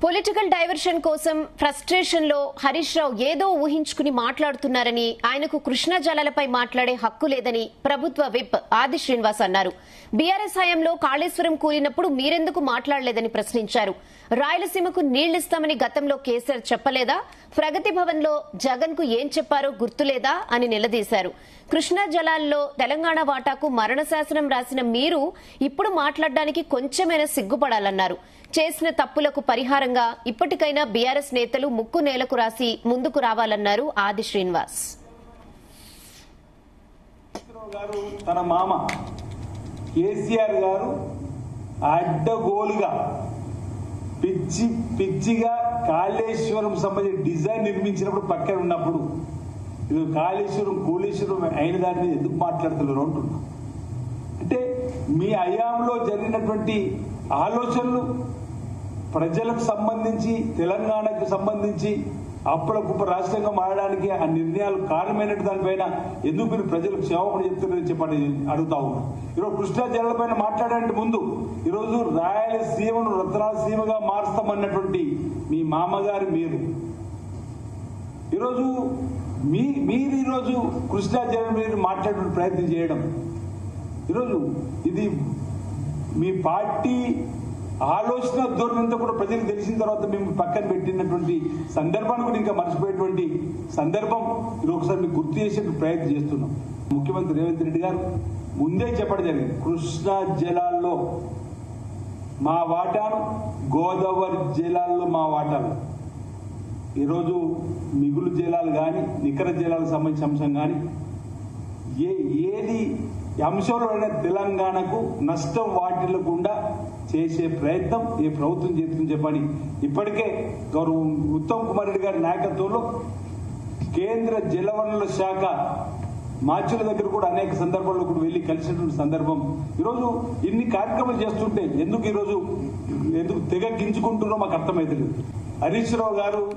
Political diversion కోసం frustration లో హరీష్ రావు ఏదో ఊహించుకుని మాట్లాడుతున్నారని, ఆయనకు కృష్ణా జలాలపై మాట్లాడే హక్కు లేదని ప్రభుత్వ విప్ ఆది శ్రీనివాస్ అన్నారు. బీఆర్ఎస్ హయాంలో కాళేశ్వరం కూలినప్పుడు మీరెందుకు మాట్లాడలేదని ప్రశ్నించారు. రాయలసీమకు నీళ్లిస్తామని గతంలో కేసీఆర్ చెప్పలేదా? ప్రగతి భవన్ లో జగన్ కు ఏం చెప్పారో గుర్తులేదా అని నిలదీశారు. కృష్ణా జలాల్లో తెలంగాణ వాటాకు మరణ శాసనం రాసిన మీరు ఇప్పుడు మాట్లాడడానికి కొంచెమైనా సిగ్గుపడాలన్నారు. చేసిన తప్పులకు పరిహారంగా ఇప్పటికైనా బీఆర్ఎస్ నేతలు ముక్కు నేలకు రాసి ముందుకు రావాలన్నారు ఆది శ్రీనివాస్. తన మామ కేసీఆర్ గారు అడ్డగోలుగా పిచ్చిగా కాళేశ్వరం సంబంధించిన డిజైన్ నిర్మించినప్పుడు పక్కన ఉన్నప్పుడు ఇది కాళేశ్వరం అయిన దాని మీద ఎందుకు మాట్లాడుతున్నారు అంటున్నా. అంటే మీ హయాంలో జరిగినటువంటి ఆలోచనలు ప్రజలకు సంబంధించి, తెలంగాణకు సంబంధించి అప్పుల కుప్ప రాష్ట్రంగా మారడానికి ఆ నిర్ణయాలు కారణమైనట్టు దానిపైన ఎందుకు మీరు ప్రజలకు క్షమాపణ చెప్తున్నారని చెప్పండి అడుగుతా ఉన్నాం. ఈరోజు కృష్ణా జలాలపైన మాట్లాడడానికి ముందు ఈరోజు రాయలసీమను రత్నాలసీమగా మారుస్తామన్నటువంటి మీ మామగారు మీరు ఈరోజు ఈరోజు కృష్ణా జలం మీద మాట్లాడే ప్రయత్నం చేయడం, ఈరోజు ఇది మీ పార్టీ ఆలోచన ధోరణింతా కూడా ప్రజలకు తెలిసిన తర్వాత మేము పక్కన పెట్టినటువంటి సందర్భాన్ని కూడా ఇంకా మర్చిపోయేటువంటి సందర్భం ఇది ఒకసారి మీకు గుర్తు చేసే ప్రయత్నం చేస్తున్నాం. ముఖ్యమంత్రి రేవంత్ రెడ్డి గారు ముందే చెప్పడం జరిగింది, కృష్ణా జలాల్లో మా వాటాను, గోదావరి జలాల్లో మా వాటాలు. ఈరోజు మిగులు జలాలు కానీ, నికర జలాలకు సంబంధించిన అంశం కానీ ఏది అంశంలో తెలంగాణకు నష్టం వాటిల్లకుండా చేసే ప్రయత్నం ఈ ప్రభుత్వం చేస్తుందని చెప్పని ఇప్పటికే గౌరవ ఉత్తమ్ కుమార్ రెడ్డి గారి నాయకత్వంలో కేంద్ర జలవనరుల శాఖ మార్చుల దగ్గర కూడా అనేక సందర్భాల్లో కూడా వెళ్లి కలిసినటువంటి సందర్భం. ఈరోజు ఇన్ని కార్యక్రమాలు చేస్తుంటే ఎందుకు తెగ గింజుకుంటున్నారో మాకు అర్థమైతలేదు. హరీష్ రావు గారు